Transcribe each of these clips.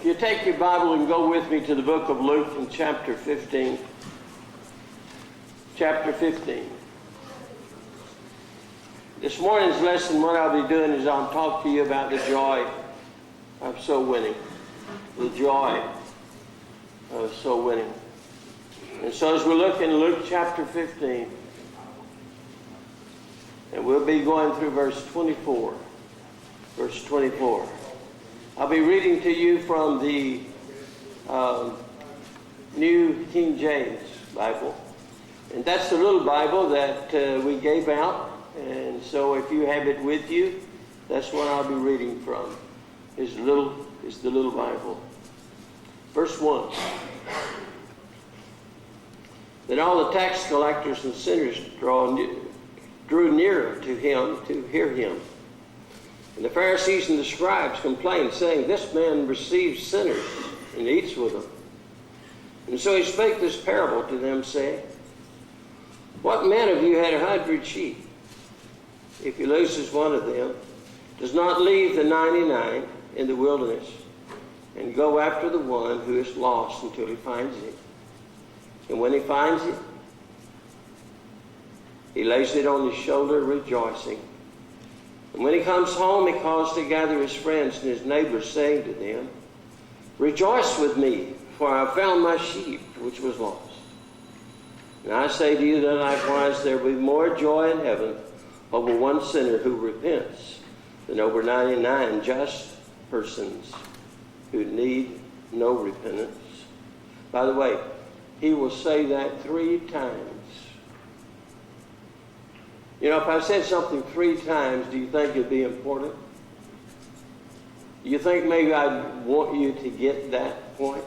If you take your Bible and go with me to the book of Luke in chapter 15. Chapter 15. This morning's lesson, what I'll be doing is I'll talk to you about the joy of soul winning. The joy of soul winning. And so as we look in Luke chapter 15, and we'll be going through verse 24. Verse 24. I'll be reading to you from the New King James Bible. And that's the little Bible that we gave out. And so if you have it with you, that's what I'll be reading from. It's the little Bible. Verse 1. Then all the tax collectors and sinners drew nearer to him to hear him. And the Pharisees and the scribes complained, saying, "This man receives sinners and eats with them." And so he spake this parable to them, saying, "What man of you had 100 sheep? If he loses one of them, does not leave the 99 in the wilderness, and go after the one who is lost until he finds it? And when he finds it, he lays it on his shoulder, rejoicing. And when he comes home, he calls together his friends and his neighbors, saying to them, 'Rejoice with me, for I have found my sheep which was lost.' And I say to you that likewise there will be more joy in heaven over one sinner who repents than over 99 just persons who need no repentance." By the way, he will say that 3 times. You know, if I said something 3 times, do you think it'd be important? Do you think maybe I'd want you to get that point?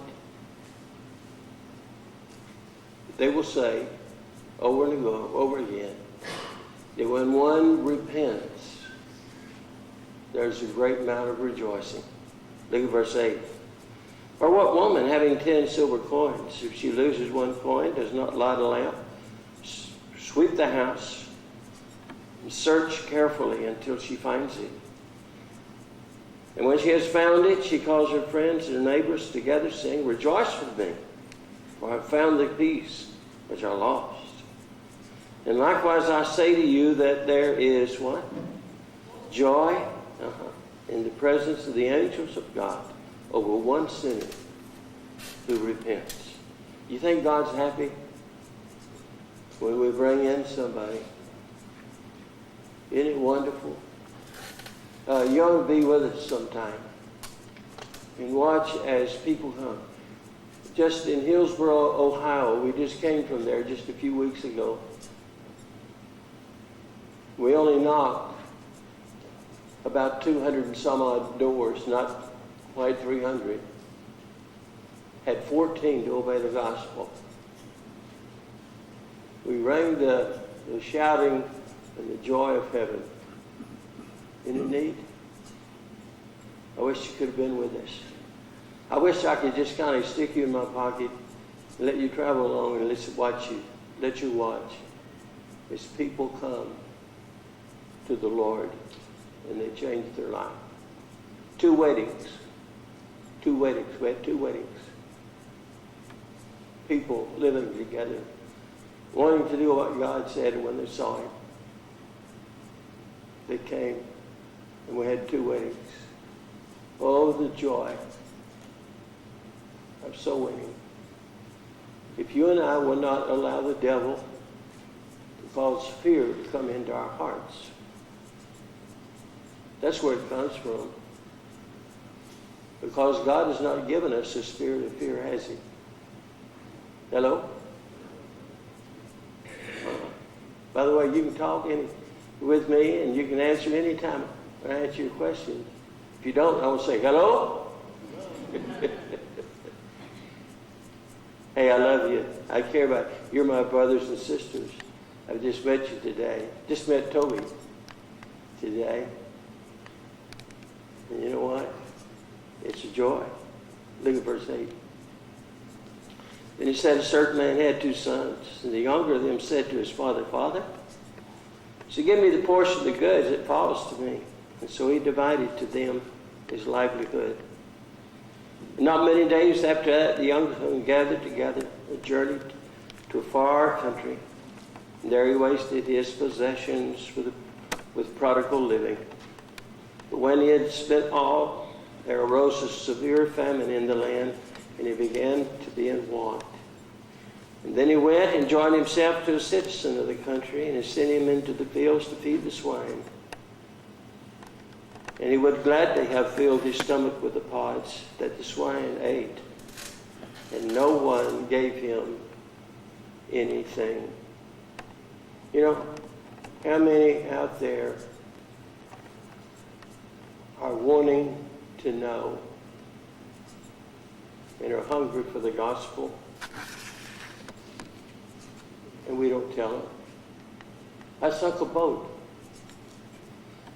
They will say over and over again that when one repents, there's a great amount of rejoicing. Look at verse 8. "Or what woman, having 10 silver coins, if she loses one coin, does not light a lamp, sweep the house, and search carefully until she finds it? And when she has found it, she calls her friends and her neighbors together, saying, 'Rejoice with me, for I have found the piece which I lost.' And likewise I say to you that there is" what? "Joy in the presence of the angels of God over one sinner who repents." You think God's happy when we bring in somebody? Isn't it wonderful? You ought to be with us sometime and watch as people come. Just in Hillsboro, Ohio, we just came from there just a few weeks ago. We only knocked about 200 and some odd doors, not quite 300. Had 14 to obey the gospel. We rang the shouting and the joy of heaven. Isn't it neat? I wish you could have been with us. I wish I could just kind of stick you in my pocket and let you travel along and let you watch as people come to the Lord and they change their life. 2 weddings. 2 weddings. We had 2 weddings. People living together, wanting to do what God said, and when they saw Him, they came, and we had 2 weddings. Oh, the joy of soul winning. If you and I will not allow the devil to cause fear to come into our hearts, that's where it comes from. Because God has not given us a spirit of fear, has He? Hello? By the way, you can talk with me and you can answer any time when I answer your question. If you don't, I will say, "Hello?" Hey, I love you. I care about you. You're my brothers and sisters. I've just met you today. Just met Toby today. And you know what? It's a joy. Look at verse 8. Then he said, "A certain man had 2 sons, and the younger of them said to his father, 'Father, so give me the portion of the goods that falls to me.' And so he divided to them his livelihood. Not many days after that, the young men gathered together and journeyed to a far country. And there he wasted his possessions with prodigal living. But when he had spent all, there arose a severe famine in the land, and he began to be in want. And then he went and joined himself to a citizen of the country, and he sent him into the fields to feed the swine. And he would gladly have filled his stomach with the pods that the swine ate. And no one gave him anything. You know, how many out there are wanting to know and are hungry for the gospel, and we don't tell them? I sunk a boat.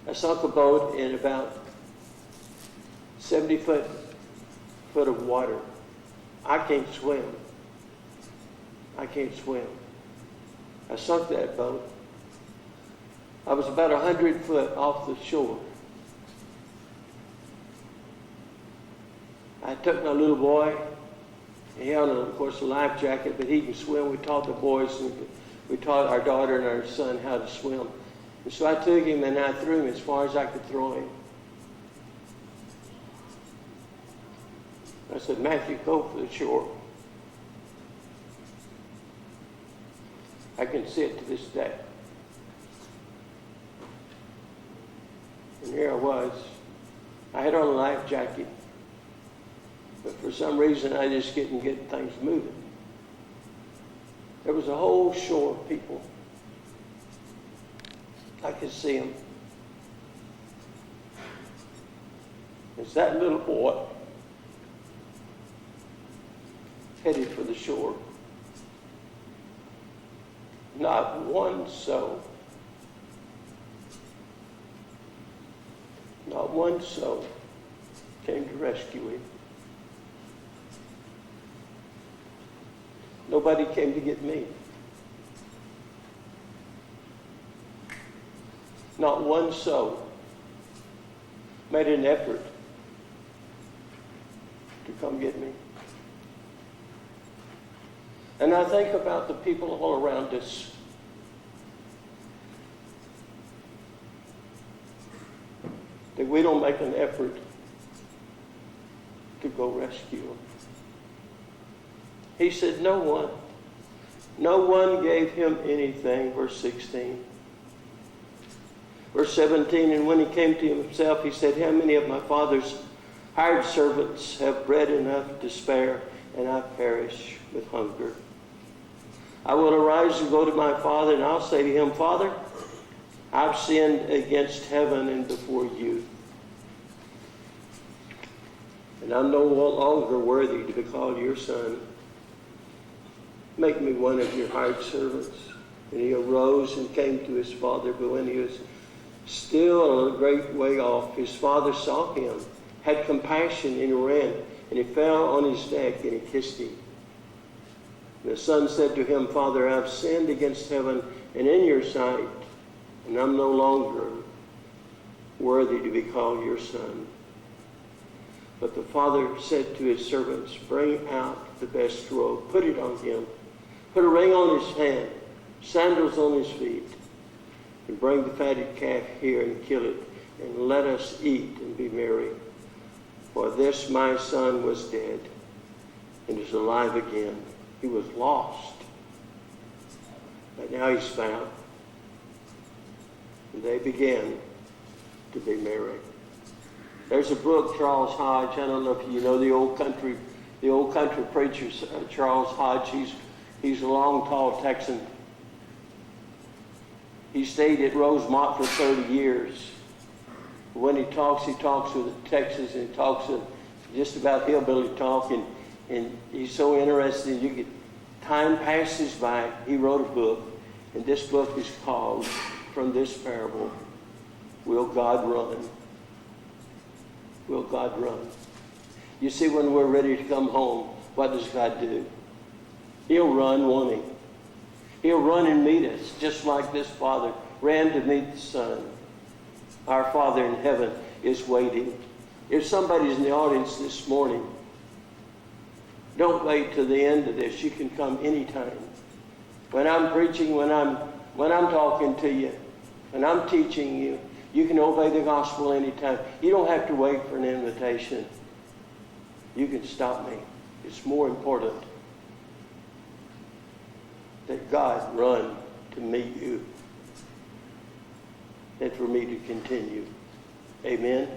I sunk a boat in about 70 foot of water. I can't swim. I can't swim. I sunk that boat. I was about 100 foot off the shore. I took my little boy. He had, of course, a life jacket, but he can swim. We taught the boys, and we taught our daughter and our son how to swim. And so I took him and I threw him as far as I could throw him. I said, Matthew, go for the shore. I can see it to this day. And here I was. I had on a life jacket, but for some reason I just couldn't get things moving. There was a whole shore of people. I could see them. It's that little boy headed for the shore. Not one soul. Not one soul came to rescue him. Nobody came to get me. Not one soul made an effort to come get me. And I think about the people all around us. That we don't make an effort to go rescue them. He said, no one gave him anything, verse 16. Verse 17, and when he came to himself, he said, how many of my father's hired servants have bread enough to spare, and I perish with hunger? I will arise and go to my father, and I'll say to him, Father, I've sinned against heaven and before you, and I'm no longer worthy to be called your son. Make me one of your hired servants. And he arose and came to his father, but when he was still a great way off, his father saw him, had compassion, and he ran, and he fell on his neck, and he kissed him. And the son said to him, Father, I've sinned against heaven and in your sight, and I'm no longer worthy to be called your son. But the father said to his servants, bring out the best robe, put it on him, put a ring on his hand, sandals on his feet, and bring the fatted calf here and kill it, and let us eat and be merry. For this my son was dead and is alive again. He was lost, but now he's found. And they began to be merry. There's a book, Charles Hodge. I don't know if you know the old country preacher, Charles Hodge. He's a long, tall Texan. He stayed at Rosemont for 30 years. When he talks with Texas, and he talks just about hillbilly talk, and he's so interesting. Time passes by. He wrote a book, and this book is called From This Parable, Will God Run? Will God run? You see, when we're ready to come home, what does God do? He'll run, won't he? He'll run and meet us, just like this father ran to meet the son. Our Father in heaven is waiting. If somebody's in the audience this morning Don't wait to the end of this. You can come anytime. When I'm preaching, when I'm talking to you, when I'm teaching you, you can obey the gospel anytime. You don't have to wait for an invitation. You can stop me. It's more important that God run to meet you than for me to continue. Amen?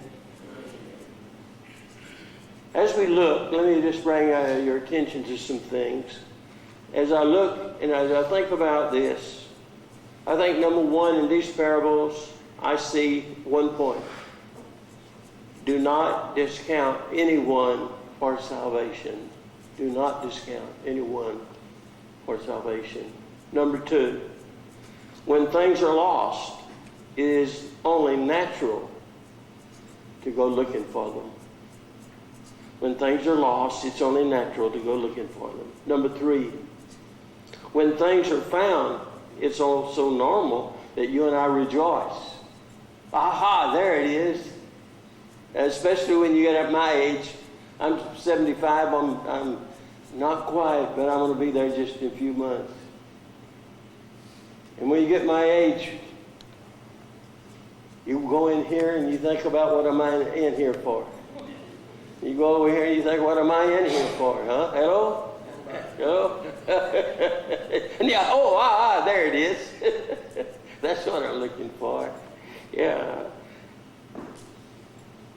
As we look, let me just bring your attention to some things. As I look and as I think about this, I think number one, in these parables, I see one point. Do not discount anyone for salvation. Do not discount anyone for salvation. Number two, when things are lost, it is only natural to go looking for them. When things are lost, it's only natural to go looking for them. Number three, when things are found, it's also normal that you and I rejoice. Aha, there it is. Especially when you get at my age. I'm 75, I'm not quite, but I'm going to be there just in a few months. And when you get my age, you go in here and you think about what am I in here for? You go over here and you think, what am I in here for? Huh? Hello? Hello? And yeah, there it is. That's what I'm looking for. Yeah.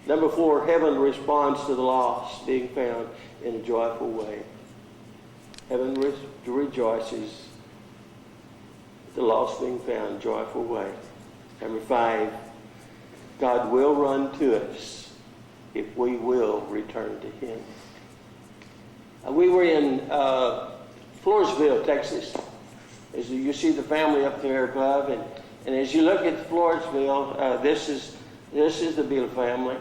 Number four, heaven responds to the lost being found in a joyful way. Heaven rejoices the lost being found in a joyful way. Number five, God will run to us if we will return to Him. We were in Floresville, Texas. As you see the family up there above, and as you look at Floresville, this is the Beal family.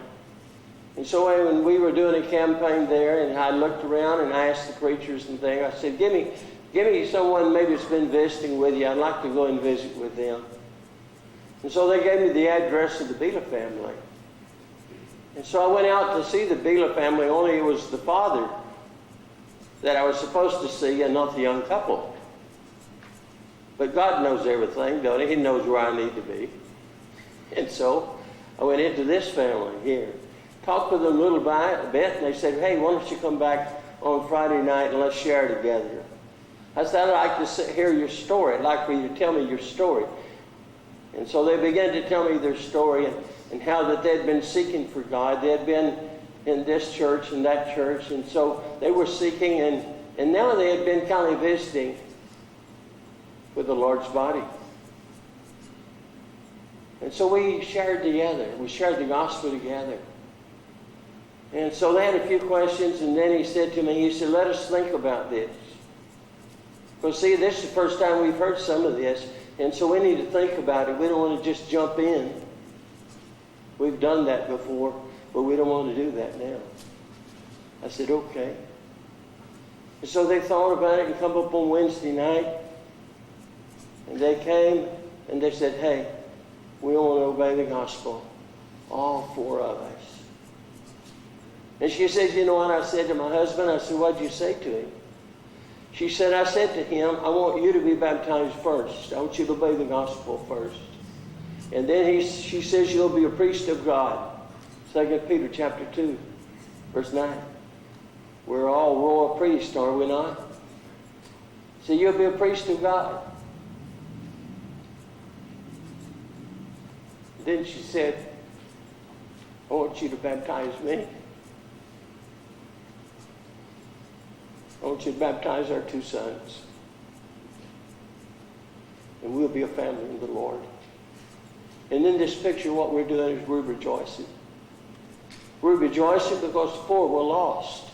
And so when we were doing a campaign there, and I looked around and I asked the preachers and things, I said, give me someone maybe that's been visiting with you. I'd like to go and visit with them. And so they gave me the address of the Beal family. And so I went out to see the Beal family, only it was the father that I was supposed to see and not the young couple. But God knows everything, don't He? He knows where I need to be. And so I went into this family here, talked with them a little bit, and they said, hey, why don't you come back on Friday night and let's share together. I said, I'd like to hear your story. I'd like for you to tell me your story. And so they began to tell me their story and how that they'd been seeking for God. They had been in this church and that church, and so they were seeking, and now they had been kind of visiting with the Lord's body. And so we shared together. We shared the gospel together. And so they had a few questions, and then he said to me, he said, let us think about this. Because see, this is the first time we've heard some of this, and so we need to think about it. We don't want to just jump in. We've done that before, but we don't want to do that now. I said, okay. And so they thought about it and come up on Wednesday night, and they came and they said, hey, we want to obey the gospel, all four of us. And she said, you know what I said to my husband? I said, what'd you say to him? She said, I said to him, I want you to be baptized first. I want you to obey the gospel first. And then she says, you'll be a priest of God. 2 Peter chapter 2, verse 9. We're all royal priests, are we not? So you'll be a priest of God. Then she said, I want you to baptize me. I want you to baptize our two sons. And we'll be a family in the Lord. And in this picture, what we're doing is we're rejoicing. We're rejoicing because the four were lost.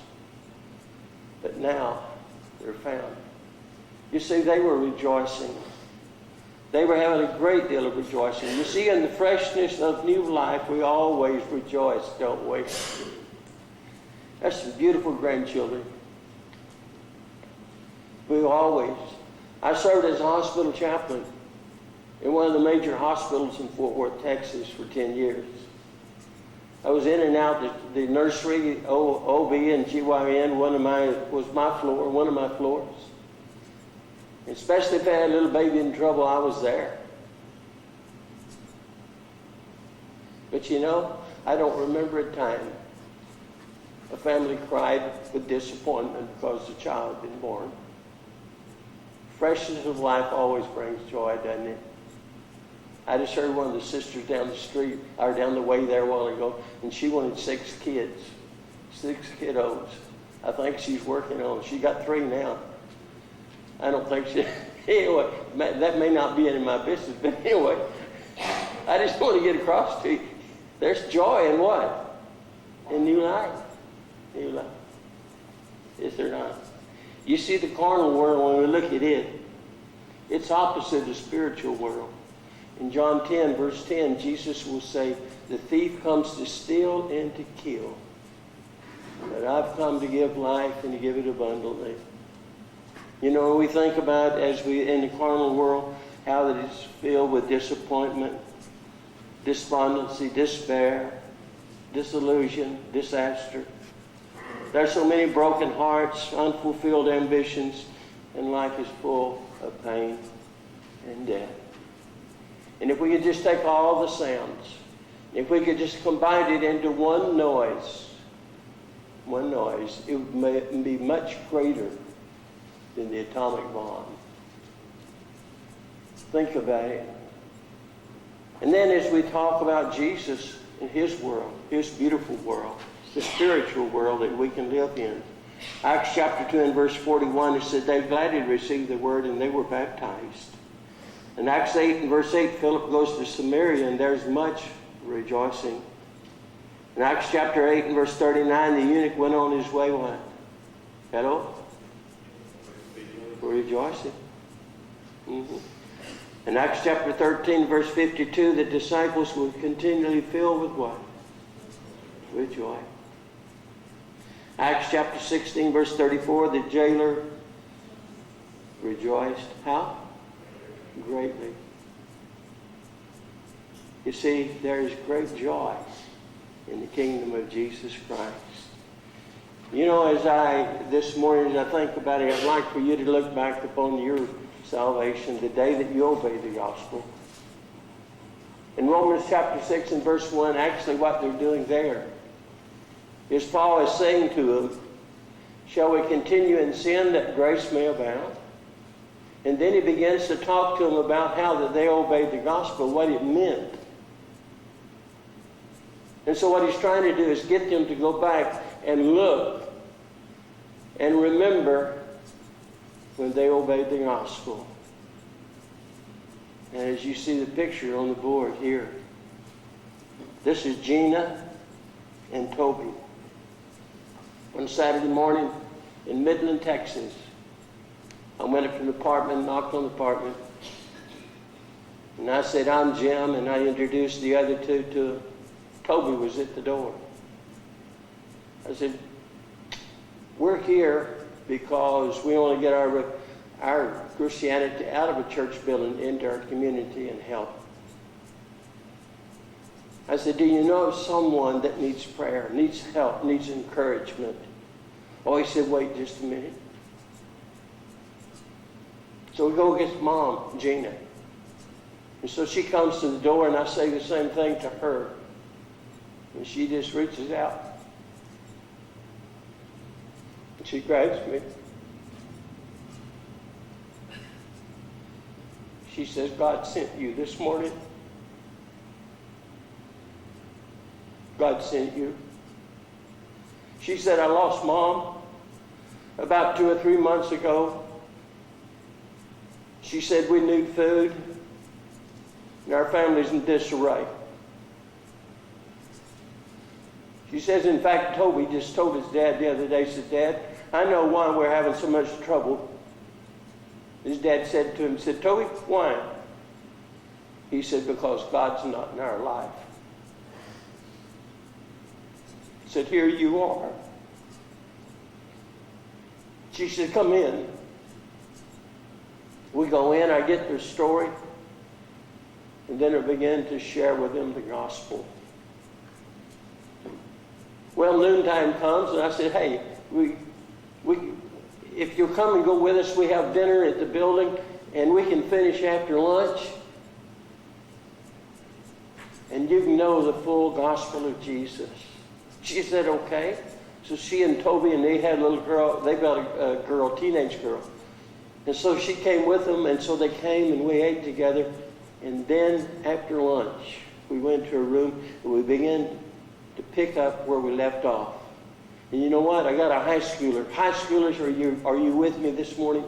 But now they're found. You see, they were rejoicing. They were having a great deal of rejoicing. You see, in the freshness of new life, we always rejoice, don't we? That's some beautiful grandchildren. We always. I served as a hospital chaplain in one of the major hospitals in Fort Worth, Texas for 10 years. I was in and out the nursery, OB and GYN. One of my floors. Especially if I had a little baby in trouble, I was there. But you know, I don't remember a time a family cried with disappointment because the child had been born. Freshness of life always brings joy, doesn't it? I just heard one of the sisters down the street, or down the way there a while ago, and she wanted 6 kids, 6 kiddos. I think she's working on it. She got 3 now. I don't think she, anyway, that may not be any of my business, but anyway, I just want to get across to you. There's joy in what? In new life. New life. Is there not? You see, the carnal world, when we look at it, it's opposite the spiritual world. In John 10, verse 10, Jesus will say, the thief comes to steal and to kill. But I've come to give life and to give it abundantly. You know, when we think about, as we in the carnal world, how that it's filled with disappointment, despondency, despair, disillusion, disaster. There's so many broken hearts, unfulfilled ambitions, and life is full of pain and death. And if we could just take all the sounds, if we could just combine it into one noise, it would be much greater than the atomic bomb. Think about it. And then as we talk about Jesus and his world, his beautiful world, the spiritual world that we can live in. Acts chapter 2 and verse 41, it said they gladly received the word and they were baptized. In Acts 8 and verse 8, Philip goes to Samaria and there's much rejoicing. In Acts chapter 8 and verse 39, the eunuch went on his way what? Hello? Rejoicing. Mm-hmm. In Acts chapter 13, verse 52, the disciples were continually filled with what? With joy. Acts chapter 16, verse 34, the jailer rejoiced. How? Greatly. You see, there is great joy in the kingdom of Jesus Christ. You know, this morning, as I think about it, I'd like for you to look back upon your salvation, the day that you obeyed the gospel. In Romans chapter 6 and verse 1, actually what they're doing there is Paul is saying to them, shall we continue in sin that grace may abound? And then he begins to talk to them about how that they obeyed the gospel, what it meant. And so what he's trying to do is get them to go back and look and remember when they obeyed the gospel. And as you see the picture on the board here, this is Gina and Toby. One Saturday morning in Midland, Texas, I went up to the apartment, knocked on the apartment, and I said, I'm Jim, and I introduced the other two to Toby was at the door. I said, we're here because we want to get our Christianity out of a church building into our community and help. I said, do you know someone that needs prayer, needs help, needs encouragement? Oh, he said, wait just a minute. So we go get Mom, Gina. And so she comes to the door and I say the same thing to her. And she just reaches out. And she grabs me. She says, God sent you this morning. God sent you. She said, I lost Mom about 2 or 3 months ago. She said, we need food. And our family's in disarray. She says, in fact, Toby just told his dad the other day, said, Dad, I know why we're having so much trouble. His dad said to him, said, Toby, why? He said, because God's not in our life. He said, here you are. She said, come in. We go in, I get their story, and then I begin to share with them the gospel. Well, noontime comes, and I said, hey, if you'll come and go with us, we have dinner at the building, and we can finish after lunch. And you can know the full gospel of Jesus. She said, okay. So she and Toby, and they had a little girl, they got a girl, teenage girl. And so she came with them, and so they came and we ate together. And then after lunch, we went to a room and we began to pick up where we left off. And you know what? I got a high schooler. High schoolers, are you with me this morning?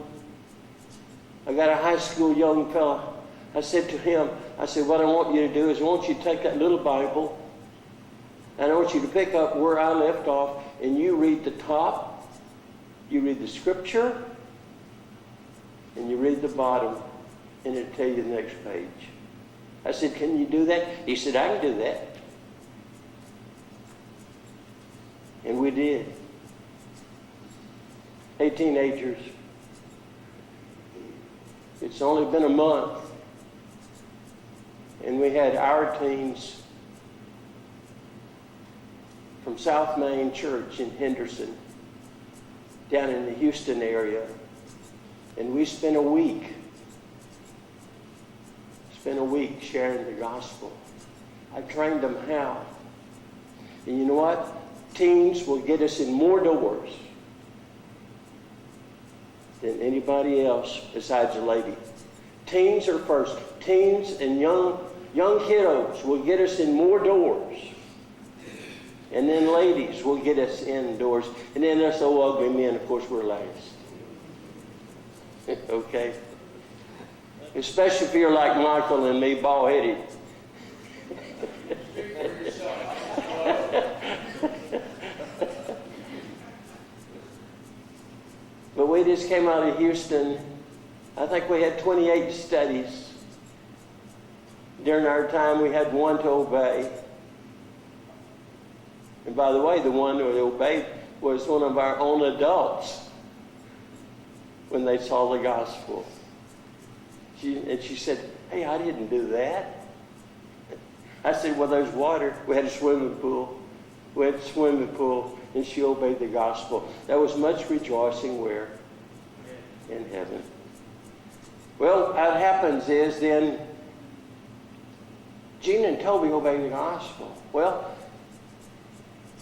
I got a high school young fella. I said to him, I said, what I want you to do is I want you to take that little Bible, and I want you to pick up where I left off, and you read the top, you read the scripture, and you read the bottom, and it'll tell you the next page. I said, can you do that? He said, I can do that. And we did. 8 teenagers. It's only been a month. And we had our teens from South Main Church in Henderson, down in the Houston area. And we spent a week sharing the gospel. I trained them how. And you know what? Teens will get us in more doors than anybody else besides a lady. Teens are first. Teens and young kiddos will get us in more doors. And then ladies will get us indoors. And then us old ugly men, of course, we're last. Okay? Especially if you're like Michael and me, bald-headed. But we just came out of Houston. I think we had 28 studies. During our time, we had one to obey. And by the way, the one who obeyed was one of our own adults when they saw the gospel. She said, hey, I didn't do that. I said, well, there's water. We had a swimming pool. And she obeyed the gospel. There was much rejoicing where? In heaven. Well, what happens is then Gina and Toby obeyed the gospel. Well,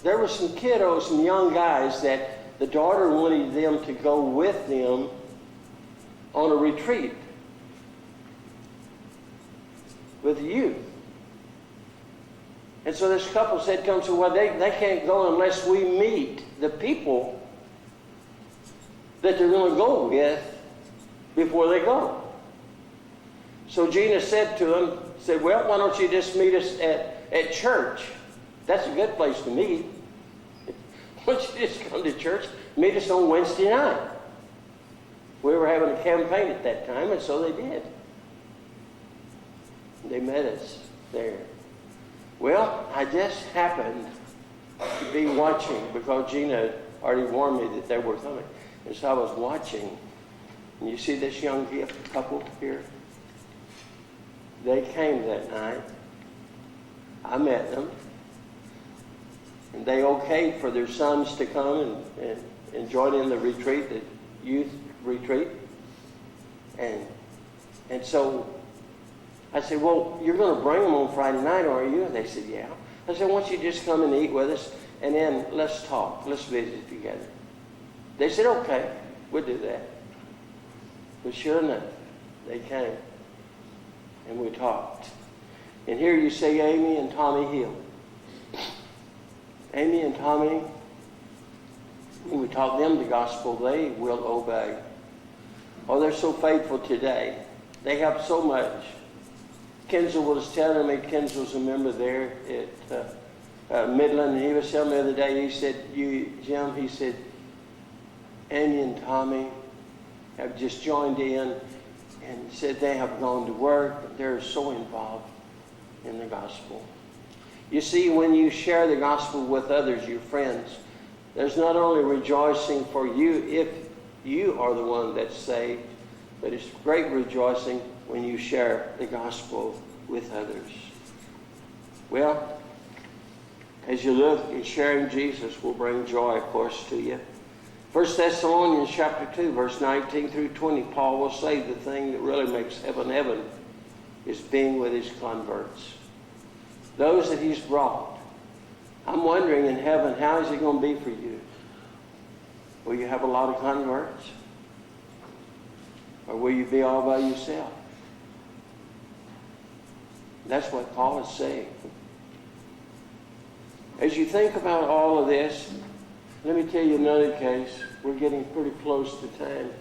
there were some kiddos, some young guys that the daughter wanted them to go with them on a retreat with the youth. And so this couple said to him, so well, they can't go unless we meet the people that they're going to go with before they go. So Gina said to him, well, why don't you just meet us at church? That's a good place to meet. Why don't you just come to church, meet us on Wednesday night? We were having a campaign at that time, and so they did. They met us there. Well, I just happened to be watching because Gina had already warned me that they were coming. And so I was watching. And you see this young couple here? They came that night. I met them. And they okayed for their sons to come and join in the retreat, the youth retreat. And so I said, well, you're going to bring them on Friday night, are you? And they said, yeah. I said, why don't you just come and eat with us, and then let's talk. Let's visit together. They said, okay, we'll do that. But sure enough, they came, and we talked. And here you see Amy and Tommy Hill. Amy and Tommy, when we taught them the gospel, they will obey. Oh, they're so faithful today. They have so much. Kenzel was telling me, Kenzel's a member there at Midland, and he was telling me the other day, he said, Jim, he said, Amy and Tommy have just joined in and said they have gone to work, but they're so involved in the gospel. You see, when you share the gospel with others, your friends, there's not only rejoicing for you if you are the one that's saved, but it's great rejoicing when you share the gospel with others. Well, as you look and sharing Jesus will bring joy, of course, to you. 1 Thessalonians chapter 2, verse 19 through 20, Paul will say the thing that really makes heaven heaven is being with his converts. Those that he's brought. I'm wondering in heaven, how is it going to be for you? Will you have a lot of converts? Or will you be all by yourself? That's what Paul is saying. As you think about all of this, let me tell you another case. We're getting pretty close to time.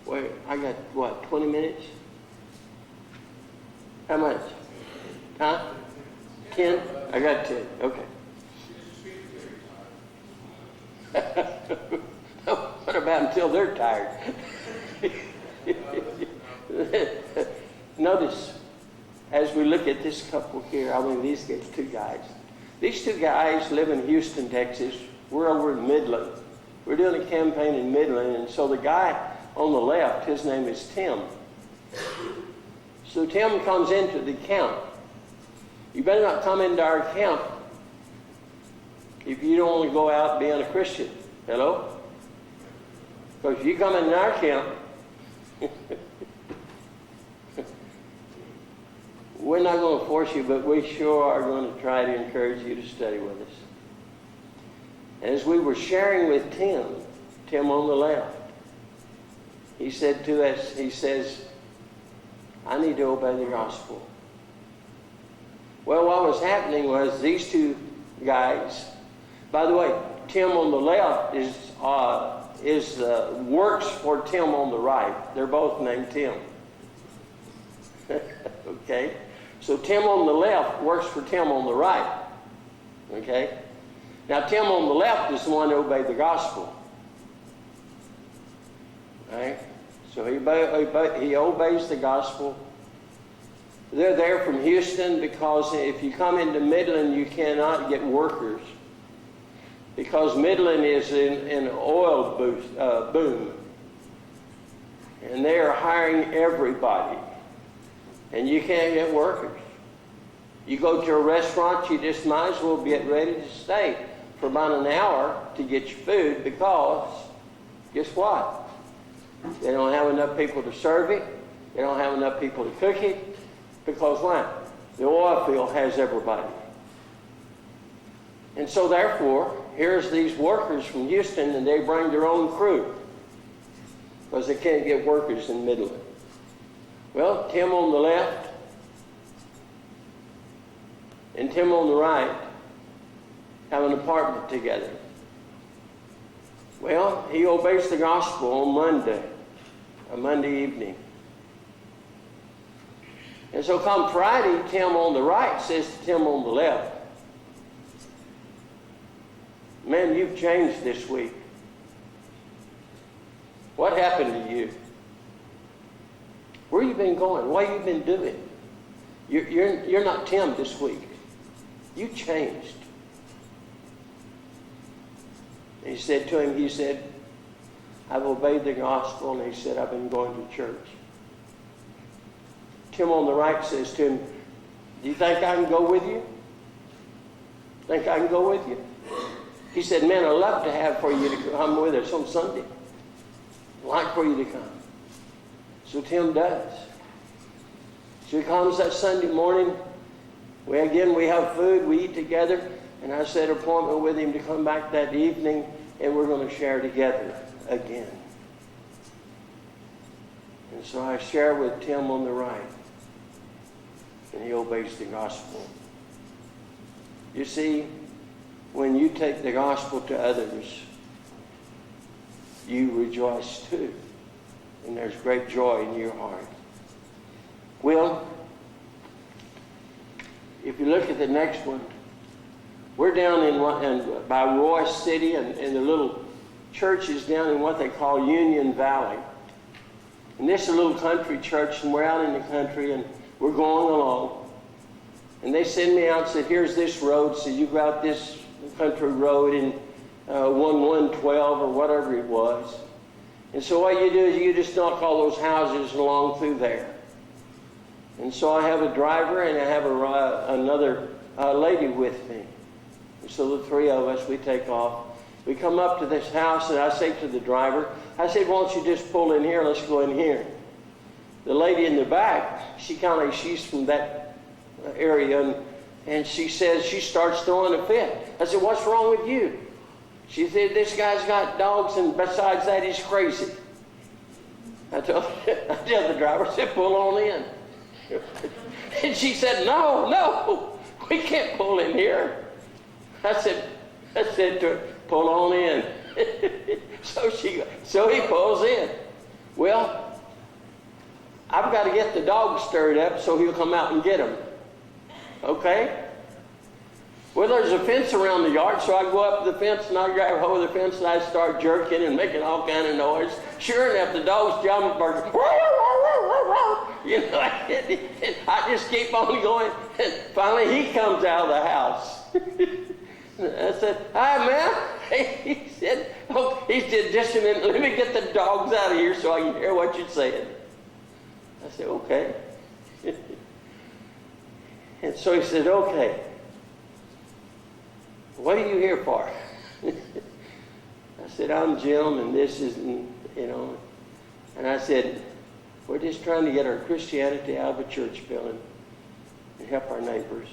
Wait, I got, 20 minutes? How much? Huh? 10? I got 10. Okay. What about until they're tired? Notice, as we look at this couple here, these guys, two guys. These two guys live in Houston, Texas. We're over in Midland. We're doing a campaign in Midland, and so the guy on the left, his name is Tim. So Tim comes into the camp. You better not come into our camp if you don't want to go out being a Christian. Hello? Because if you come into our camp, we're not going to force you, but we sure are going to try to encourage you to study with us. And as we were sharing with Tim on the left, he said to us, he says, I need to obey the gospel. Well, what was happening was these two guys, by the way, Tim on the left works for Tim on the right. They're both named Tim. Okay? So Tim on the left works for Tim on the right. Okay? Now Tim on the left is the one who obeyed the gospel. Right? So he obeys the gospel. They're there from Houston because if you come into Midland, you cannot get workers. Because Midland is in an oil boom. And they are hiring everybody. And you can't get workers. You go to a restaurant, you just might as well get ready to stay for about an hour to get your food because, guess what? They don't have enough people to serve it. They don't have enough people to cook it. Because why? The oil field has everybody. And so therefore, here's these workers from Houston and they bring their own crew because they can't get workers in Midland. Well, Tim on the left and Tim on the right have an apartment together. Well, he obeys the gospel on a Monday evening. And so come Friday, Tim on the right says to Tim on the left, man, you've changed this week. What happened to you? Where you been going? What have you been doing? You're not Tim this week. You changed. And he said to him, I've obeyed the gospel, and he said, I've been going to church. Tim on the right says to him, do you think I can go with you? Think I can go with you? He said, man, I'd love to have for you to come with us on Sunday. I'd like for you to come. So Tim does. So he comes that Sunday morning. We have food, we eat together, and I set an appointment with him to come back that evening, and we're going to share together again. And so I share with Tim on the right, and he obeys the gospel. You see, when you take the gospel to others, you rejoice too. And there's great joy in your heart. Well, if you look at the next one, we're down by Royce City, and the little church is down in what they call Union Valley. And this is a little country church, and we're out in the country, and we're going along. And they send me out and said, here's this road, so you go out this country road in 1112 or whatever it was. And so what you do is you just knock all those houses along through there. And so I have a driver and I have another a lady with me. And so the three of us, we take off. We come up to this house, and I say to the driver, I said, why don't you just pull in here? Let's go in here. The lady in the back, she's from that area, and she says, she starts throwing a fit. I said, what's wrong with you? She said, this guy's got dogs, and besides that, he's crazy. I tell the driver, I said, pull on in. And she said, no, we can't pull in here. I said to her, pull on in. So he pulls in. Well, I've got to get the dog stirred up so he'll come out and get them. Okay? Well, there's a fence around the yard, so I go up to the fence and I grab hold of the fence and I start jerking and making all kind of noise. Sure enough, the dog's jumping, barking. You know, I just keep on going. And finally, he comes out of the house. I said, hi, man. He said, just a minute, let me get the dogs out of here so I can hear what you're saying. I said, okay. And so he said, okay. What are you here for? I said, I'm Jim, and this is, And I said, we're just trying to get our Christianity out of a church building and help our neighbors.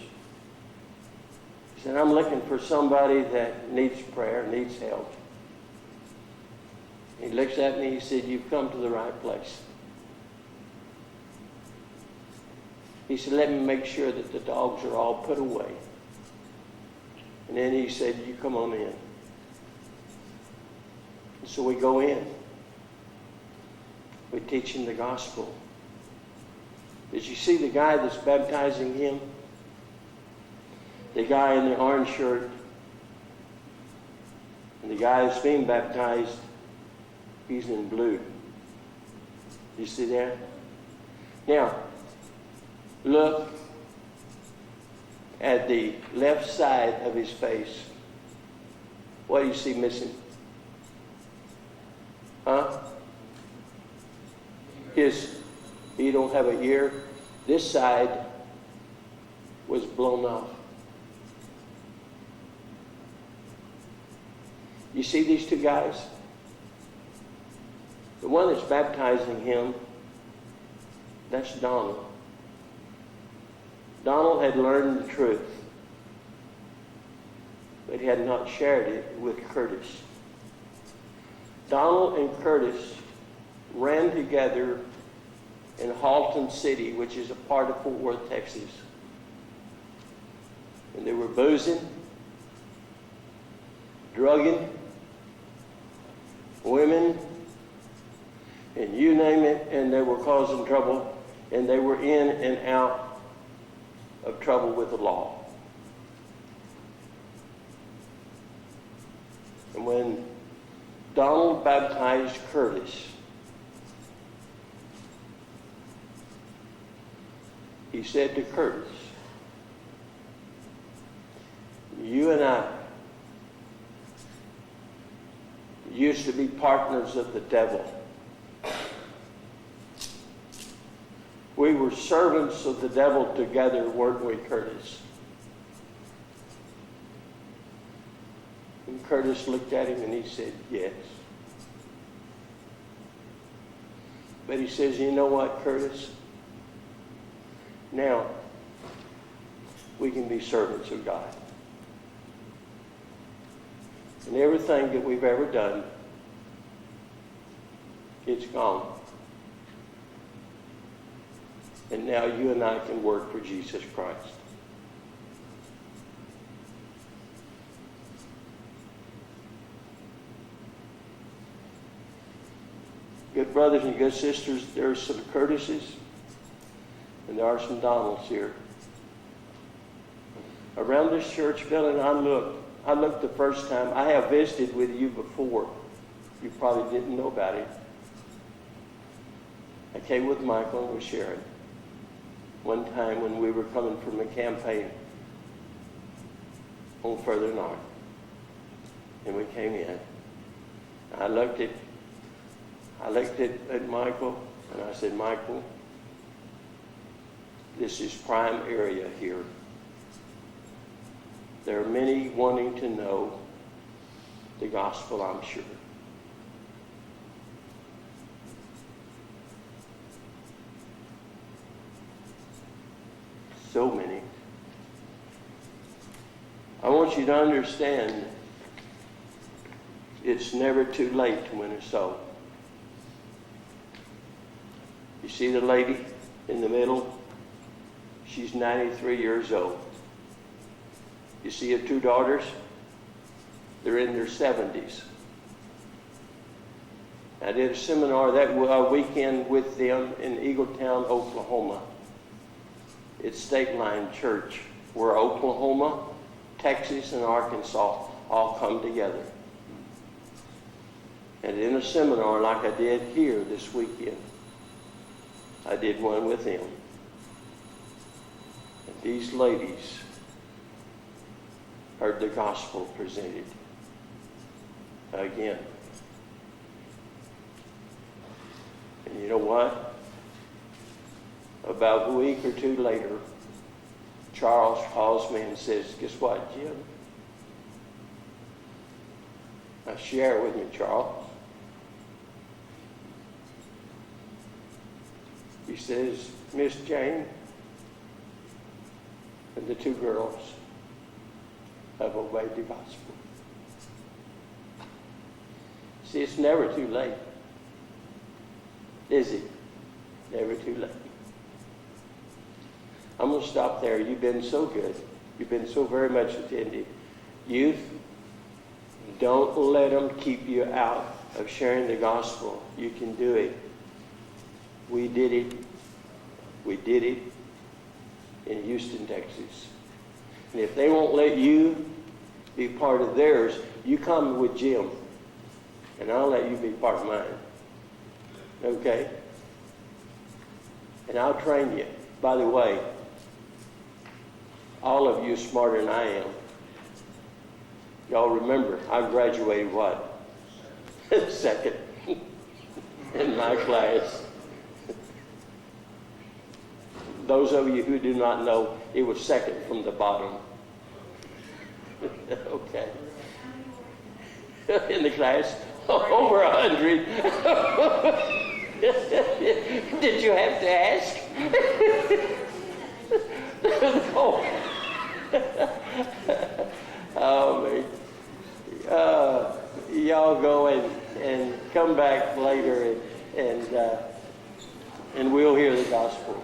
He said, I'm looking for somebody that needs prayer, needs help. He looks at me, he said, you've come to the right place. He said, let me make sure that the dogs are all put away. And then he said, you come on in. And so we go in. We teach him the gospel. Did you see the guy that's baptizing him? The guy in the orange shirt. And the guy that's being baptized, he's in blue. You see that? Now, look at the left side of his face. What do you see missing? Huh? He don't have an ear. This side was blown off. You see these two guys? The one that's baptizing him, that's Donald. Donald had learned the truth, but he had not shared it with Curtis. Donald and Curtis ran together in Halton City, which is a part of Fort Worth, Texas. And they were boozing, drugging, women, and you name it, and they were causing trouble, and they were in and out of trouble with the law. And when Donald baptized Curtis, he said to Curtis, you and I used to be partners of the devil. We were servants of the devil together, weren't we, Curtis? And Curtis looked at him and he said, yes. But he says, you know what, Curtis? Now, we can be servants of God. And everything that we've ever done, it's gone. And now you and I can work for Jesus Christ. Good brothers and good sisters, there are some Curtises and there are some Donalds here. Around this church building, I looked the first time. I have visited with you before. You probably didn't know about it. I came with Michael and with Sharon one time when we were coming from a campaign on further north. And we came in. I looked at Michael and I said, Michael, this is prime area here. there are many wanting to know the gospel, I'm sure. So many. I want you to understand it's never too late to win a soul. You see the lady in the middle? She's 93 years old. You see her two daughters? They're in their 70s. I did a seminar that weekend with them in Eagletown, Oklahoma. It's State Line Church, where Oklahoma, Texas, and Arkansas all come together. And in a seminar like I did here this weekend, I did one with them. And these ladies heard the gospel presented again. And you know what? About a week or two later, Charles calls me and says, guess what, Jim? Now share it with me, Charles. He says, Miss Jane and the two girls have obeyed the gospel. See, it's never too late. Is it? Never too late. I'm going to stop there. You've been so good. You've been so very much attentive. Youth, don't let them keep you out of sharing the gospel. You can do it. We did it. We did it in Houston, Texas. And if they won't let you be part of theirs, you come with Jim, and I'll let you be part of mine. Okay? And I'll train you. By the way, all of you smarter than I am. Y'all remember, I graduated what? Second in my class. Those of you who do not know, it was second from the bottom. Okay. In the class, over 100. Did you have to ask? No. Oh, man. Y'all go and come back later and we'll hear the gospel.